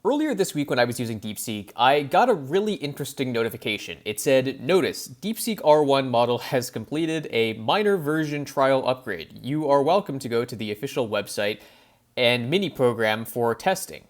Earlier this week when I was using DeepSeek, I got a really interesting notification. It said, notice, DeepSeek R1 model has completed a minor version trial upgrade. You are welcome to go to the official website and mini program for testing.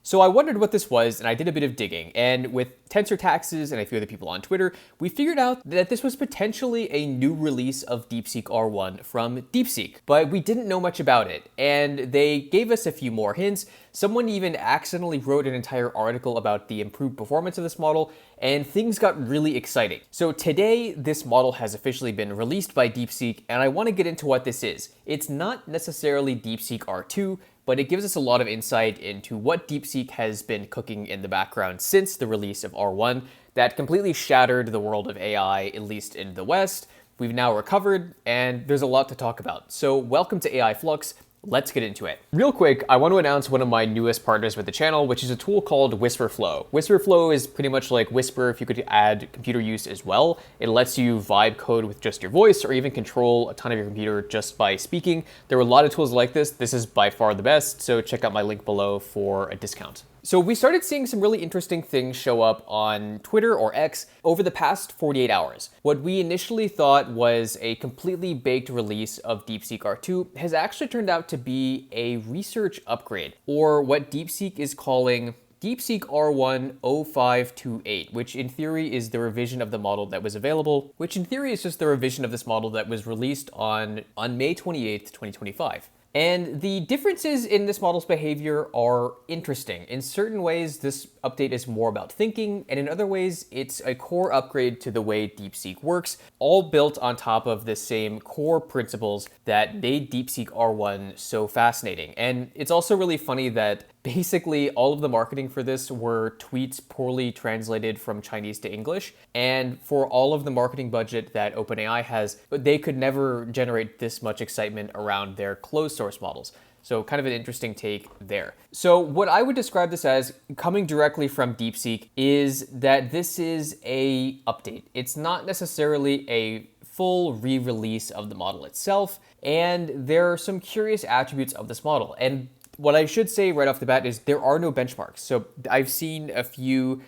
So I wondered what this was, and I did a bit of digging, and with Tensor Taxes and a few other people on Twitter, we figured out that this was potentially a new release of DeepSeek R1 from DeepSeek, but we didn't know much about it, and they gave us a few more hints. Someone even accidentally wrote an entire article about the improved performance of this model, and things got really exciting. So today, this model has officially been released by DeepSeek, and I want to get into what this is. It's not necessarily DeepSeek R2, but it gives us a lot of insight into what DeepSeek has been cooking in the background since the release of R1 that completely shattered the world of AI, at least in the West. We've now recovered, and there's a lot to talk about. So welcome to AI Flux. Let's get into it. Real quick, I want to announce one of my newest partners with the channel, which is a tool called WhisperFlow. WhisperFlow is pretty much like Whisper if you could add computer use as well. It lets you vibe code with just your voice or even control a ton of your computer just by speaking. There are a lot of tools like this. This is by far the best, so check out my link below for a discount. So we started seeing some really interesting things show up on Twitter or X over the past 48 hours. What we initially thought was a completely baked release of DeepSeek R2 has actually turned out to be a research upgrade, or what DeepSeek is calling DeepSeek R1-0528, which in theory is the revision of the model that was available, which in theory is just the revision of this model that was released on May 28th, 2025. And the differences in this model's behavior are interesting. In certain ways, this update is more about thinking, and in other ways, it's a core upgrade to the way DeepSeek works, all built on top of the same core principles that made DeepSeek R1 so fascinating. And it's also really funny that basically all of the marketing for this were tweets poorly translated from Chinese to English, and for all of the marketing budget that OpenAI has, they could never generate this much excitement around their closed source models. So kind of an interesting take there. So what I would describe this as, coming directly from DeepSeek, is that this is a update. It's not necessarily a full re-release of the model itself, and there are some curious attributes of this model. And what I should say right off the bat is there are no benchmarks. So I've seen a few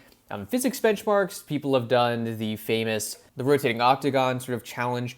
physics benchmarks. People have done the famous, the rotating octagon sort of challenge,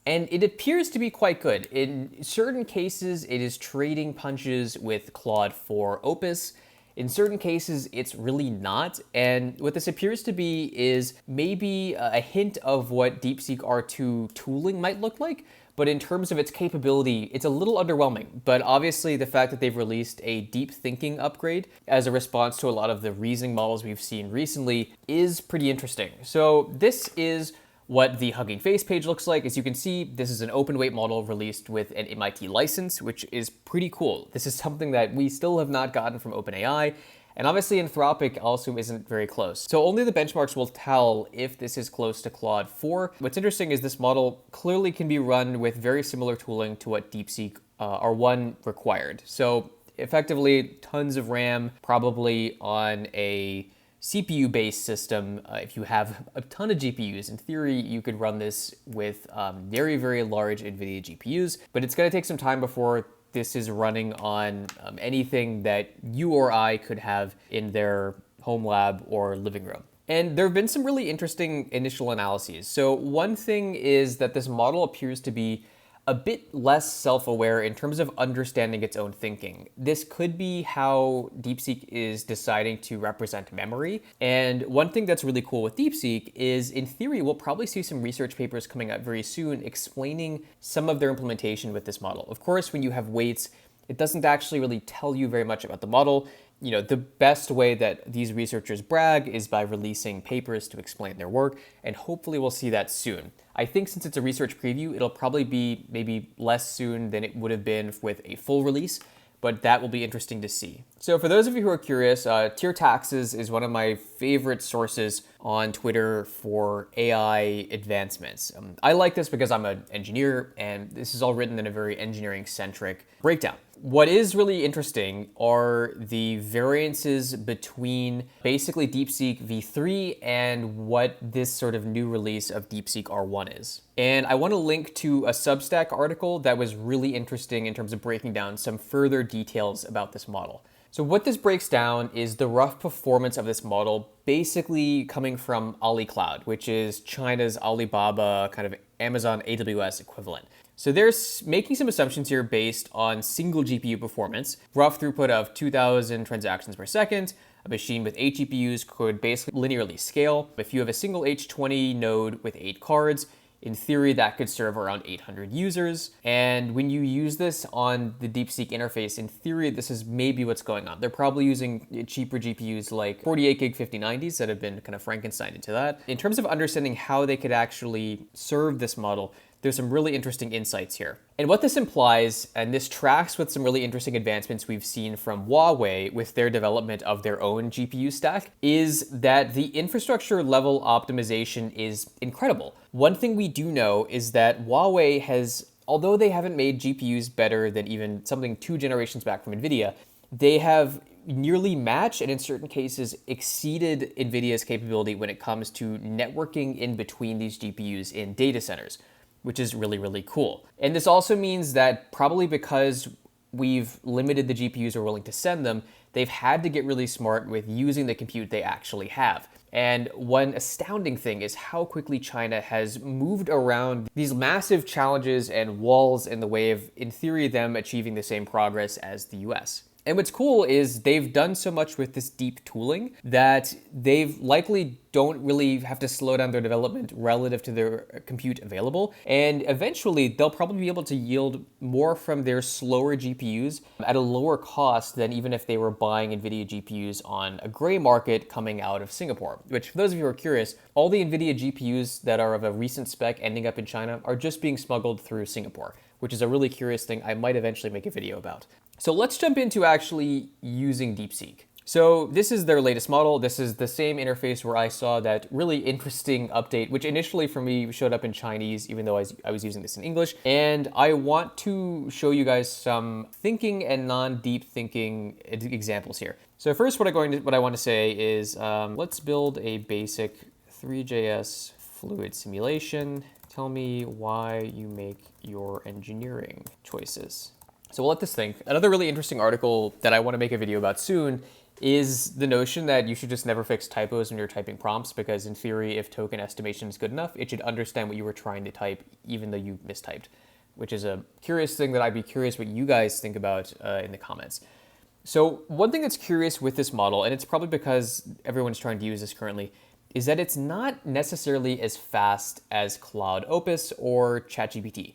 and it appears to be quite good. In certain cases, it is trading punches with Claude for Opus. In certain cases, it's really not. And what this appears to be is maybe a hint of what DeepSeek R2 tooling might look like. But in terms of its capability, it's a little underwhelming. But obviously the fact that they've released a deep thinking upgrade as a response to a lot of the reasoning models we've seen recently is pretty interesting. So this is what the Hugging Face page looks like. As you can see, this is an Openweight model released with an MIT license, which is pretty cool. This is something that we still have not gotten from OpenAI. And obviously Anthropic also isn't very close. So only the benchmarks will tell if this is close to Claude 4. What's interesting is this model clearly can be run with very similar tooling to what DeepSeek R1 required. So effectively tons of RAM, probably on a CPU-based system. If you have a ton of GPUs, in theory, you could run this with very, very large NVIDIA GPUs, but it's gonna take some time before this is running on anything that you or I could have in their home lab or living room. And there have been some really interesting initial analyses. So one thing is that this model appears to be a bit less self-aware in terms of understanding its own thinking. This could be how DeepSeek is deciding to represent memory. And one thing that's really cool with DeepSeek is, in theory, we'll probably see some research papers coming out very soon explaining some of their implementation with this model. Of course, when you have weights, it doesn't actually really tell you very much about the model. You know, the best way that these researchers brag is by releasing papers to explain their work, and hopefully we'll see that soon. I think since it's a research preview, it'll probably be maybe less soon than it would have been with a full release, but that will be interesting to see. So for those of you who are curious, Tier Taxes is one of my favorite sources on Twitter for AI advancements. I like this because I'm an engineer, and this is all written in a very engineering-centric breakdown. What is really interesting are the variances between basically DeepSeek V3 and what this sort of new release of DeepSeek R1 is. And I want to link to a Substack article that was really interesting in terms of breaking down some further details about this model. So what this breaks down is the rough performance of this model basically coming from Ali Cloud, which is China's Alibaba, kind of Amazon AWS equivalent. So they're making some assumptions here based on single GPU performance. Rough throughput of 2,000 transactions per second. A machine with 8 GPUs could basically linearly scale. If you have a single H20 node with 8 cards, in theory, that could serve around 800 users. And when you use this on the DeepSeek interface, in theory, this is maybe what's going on. They're probably using cheaper GPUs like 48 gig 5090s that have been kind of Frankenstein into that. In terms of understanding how they could actually serve this model, there's some really interesting insights here. And what this implies, and this tracks with some really interesting advancements we've seen from Huawei with their development of their own GPU stack, is that the infrastructure level optimization is incredible. One thing we do know is that Huawei has, although they haven't made GPUs better than even something 2 generations back from NVIDIA, they have nearly matched and in certain cases exceeded NVIDIA's capability when it comes to networking in between these GPUs in data centers, which is really, really cool. And this also means that probably because we've limited the GPUs we're willing to send them, they've had to get really smart with using the compute they actually have. And one astounding thing is how quickly China has moved around these massive challenges and walls in the way of, in theory, them achieving the same progress as the US. And what's cool is they've done so much with this deep tooling that they've likely don't really have to slow down their development relative to their compute available. And eventually they'll probably be able to yield more from their slower GPUs at a lower cost than even if they were buying NVIDIA GPUs on a gray market coming out of Singapore, which for those of you who are curious, all the NVIDIA GPUs that are of a recent spec ending up in China are just being smuggled through Singapore, which is a really curious thing I might eventually make a video about. So let's jump into actually using DeepSeek. So this is their latest model. This is the same interface where I saw that really interesting update, which initially for me showed up in Chinese, even though I was using this in English. And I want to show you guys some thinking and non-deep thinking examples here. So first, what I want to say is let's build a basic 3JS fluid simulation. Tell me why you make your engineering choices. So we'll let this think. Another really interesting article that I want to make a video about soon is the notion that you should just never fix typos when you're typing prompts, because in theory, if token estimation is good enough, it should understand what you were trying to type, even though you mistyped, which is a curious thing that I'd be curious what you guys think about in the comments. So one thing that's curious with this model, and it's probably because everyone's trying to use this currently, is that it's not necessarily as fast as Claude Opus or ChatGPT.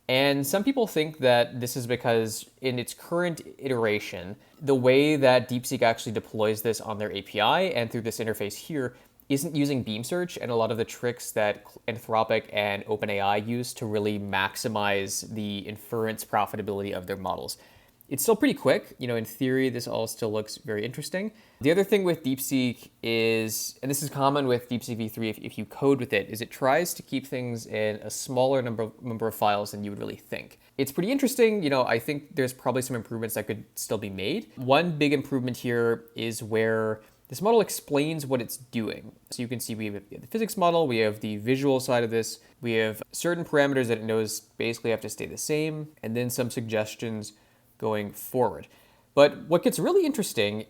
And some people think that this is because in its current iteration, the way that DeepSeek actually deploys this on their API and through this interface here isn't using beam search and a lot of the tricks that Anthropic and OpenAI use to really maximize the inference profitability of their models. It's still pretty quick. You know, in theory, this all still looks very interesting. The other thing with DeepSeek is, and this is common with DeepSeek V3 if you code with it, is it tries to keep things in a smaller number of files than you would really think. It's pretty interesting. You know, I think there's probably some improvements that could still be made. One big improvement here is where this model explains what it's doing. So you can see we have the physics model, we have the visual side of this, we have certain parameters that it knows basically have to stay the same, and then some suggestions going forward. But what gets really interesting,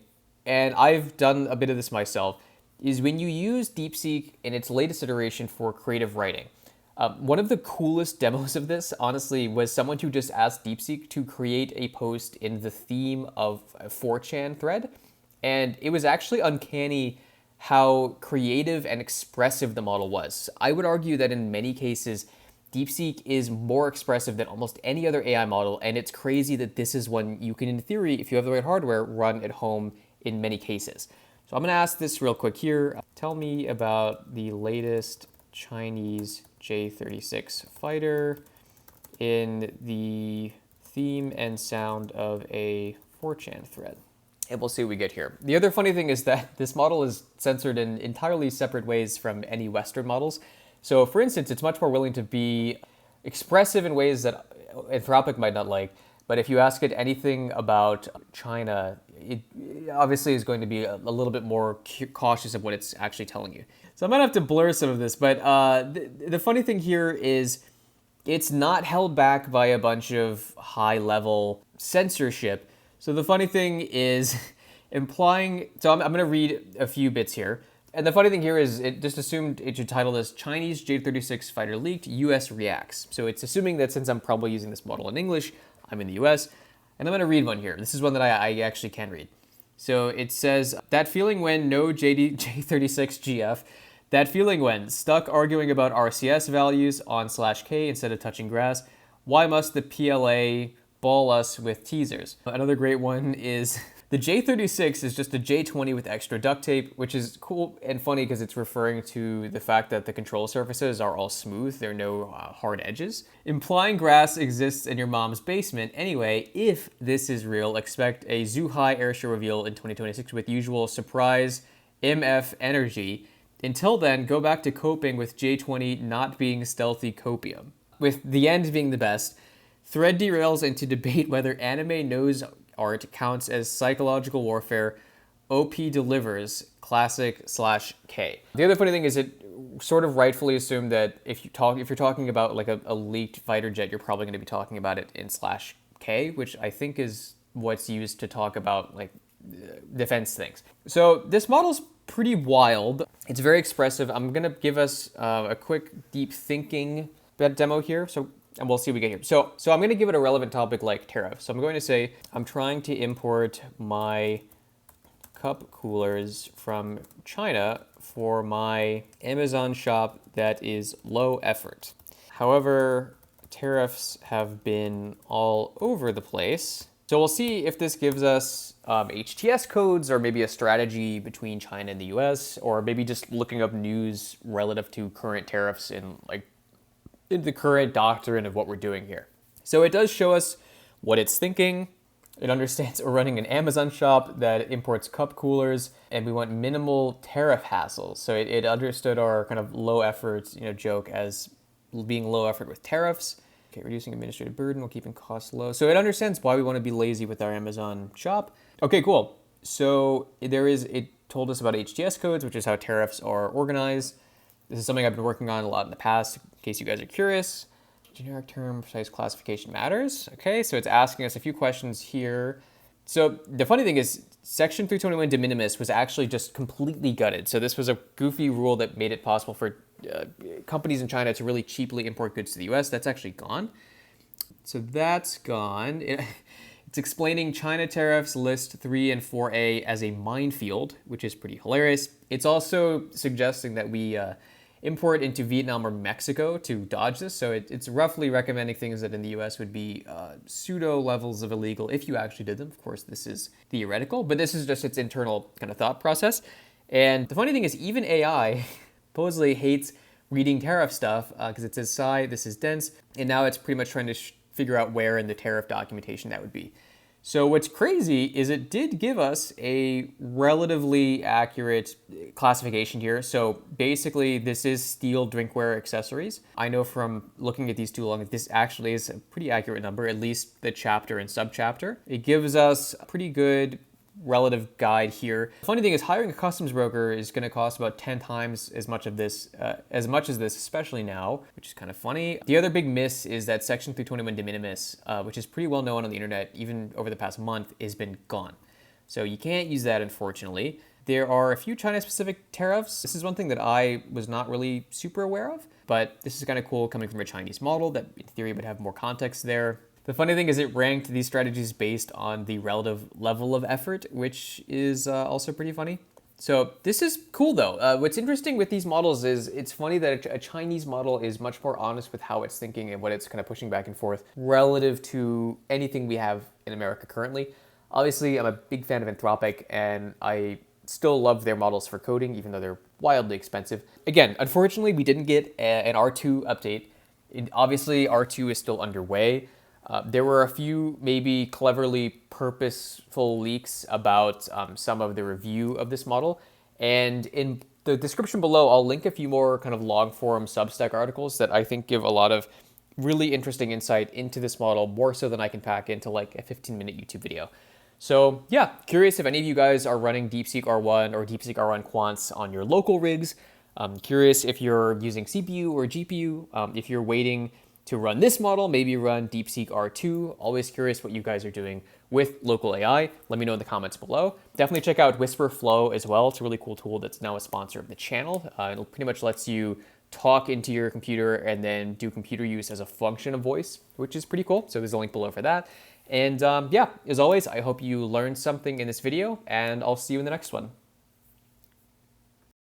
and I've done a bit of this myself, is when you use DeepSeek in its latest iteration for creative writing. One of the coolest demos of this, honestly, was someone who just asked DeepSeek to create a post in the theme of a 4chan thread. And it was actually uncanny how creative and expressive the model was. I would argue that in many cases, DeepSeek is more expressive than almost any other AI model, and it's crazy that this is one you can, in theory, if you have the right hardware, run at home in many cases. So I'm gonna ask this real quick here. Tell me about the latest Chinese J36 fighter in the theme and sound of a 4chan thread. And we'll see what we get here. The other funny thing is that this model is censored in entirely separate ways from any Western models. So for instance, it's much more willing to be expressive in ways that Anthropic might not like. But if you ask it anything about China, it obviously is going to be a little bit more cautious of what it's actually telling you. So I might have to blur some of this, but the funny thing here is it's not held back by a bunch of high-level censorship. So the funny thing is implying, so I'm going to read a few bits here. And the funny thing here is it just assumed it should title this Chinese J-36 fighter leaked, US reacts. So it's assuming that since I'm probably using this model in English, I'm in the US. And I'm going to read one here. This is one that I actually can read. So it says, that feeling when no J36GF, that feeling when stuck arguing about RCS values on /K instead of touching grass, why must the PLA ball us with teasers? Another great one is, the J36 is just a J20 with extra duct tape, which is cool and funny because it's referring to the fact that the control surfaces are all smooth. There are no hard edges. Implying grass exists in your mom's basement. Anyway, if this is real, expect a Zoo High airshow reveal in 2026 with usual surprise MF energy. Until then, go back to coping with J20 not being stealthy copium. With the end being the best, thread derails into debate whether anime knows art counts as psychological warfare. OP delivers classic /K. The other funny thing is it sort of rightfully assumed that if you're talking about like a leaked fighter jet, you're probably going to be talking about it in /K, which I think is what's used to talk about like defense things. So this model's pretty wild. It's very expressive. I'm going to give us a quick deep thinking demo here. And we'll see what we get here. So I'm going to give it a relevant topic like tariffs. So I'm going to say, I'm trying to import my cup coolers from China for my Amazon shop that is low effort. However, tariffs have been all over the place. So we'll see if this gives us HTS codes or maybe a strategy between China and the US, or maybe just looking up news relative to current tariffs in the current doctrine of what we're doing here. So it does show us what it's thinking. It understands we're running an Amazon shop that imports cup coolers and we want minimal tariff hassles. So it understood our kind of low effort, joke as being low effort with tariffs. Okay, reducing administrative burden while keeping costs low. So it understands why we want to be lazy with our Amazon shop. Okay, cool. So it told us about HTS codes, which is how tariffs are organized. This is something I've been working on a lot in the past, in case you guys are curious. Generic term, precise classification matters. Okay, so it's asking us a few questions here. So the funny thing is, Section 321 de minimis was actually just completely gutted. So this was a goofy rule that made it possible for companies in China to really cheaply import goods to the US. That's actually gone. So that's gone. It's explaining China tariffs list 3 and 4A as a minefield, which is pretty hilarious. It's also suggesting that we import into Vietnam or Mexico to dodge this. So it's roughly recommending things that in the US would be pseudo levels of illegal if you actually did them. Of course, this is theoretical, but this is just its internal kind of thought process. And the funny thing is, even AI supposedly hates reading tariff stuff because it says psi, this is dense, and now it's pretty much trying to figure out where in the tariff documentation that would be. So what's crazy is it did give us a relatively accurate classification here. So basically this is steel drinkware accessories. I know from looking at these too long, this actually is a pretty accurate number, at least the chapter and subchapter. It gives us a pretty good relative guide here. The funny thing is hiring a customs broker is going to cost about 10 times as much as this, especially now, which is kind of funny. The other big miss is that Section 321 de minimis, which is pretty well known on the internet, even over the past month, has been gone. So you can't use that, unfortunately. There are a few China-specific tariffs. This is one thing that I was not really super aware of, but this is kind of cool coming from a Chinese model that in theory would have more context there. The funny thing is it ranked these strategies based on the relative level of effort, which is also pretty funny. So this is cool though. What's interesting with these models is it's funny that a Chinese model is much more honest with how it's thinking and what it's kind of pushing back and forth relative to anything we have in America currently. Obviously, I'm a big fan of Anthropic and I still love their models for coding, even though they're wildly expensive. Again, unfortunately, we didn't get an R2 update. Obviously, R2 is still underway. There were a few maybe cleverly purposeful leaks about some of the review of this model. And in the description below, I'll link a few more kind of long form Substack articles that I think give a lot of really interesting insight into this model, more so than I can pack into like a 15-minute YouTube video. So yeah, curious if any of you guys are running DeepSeek R1 or DeepSeek R1 quants on your local rigs. Curious if you're using CPU or GPU, if you're waiting to run this model, maybe run DeepSeek R2. Always curious what you guys are doing with local AI. Let me know in the comments below. Definitely check out Whisper Flow as well. It's a really cool tool that's now a sponsor of the channel. It pretty much lets you talk into your computer and then do computer use as a function of voice, which is pretty cool. So there's a link below for that. And yeah, as always, I hope you learned something in this video, and I'll see you in the next one.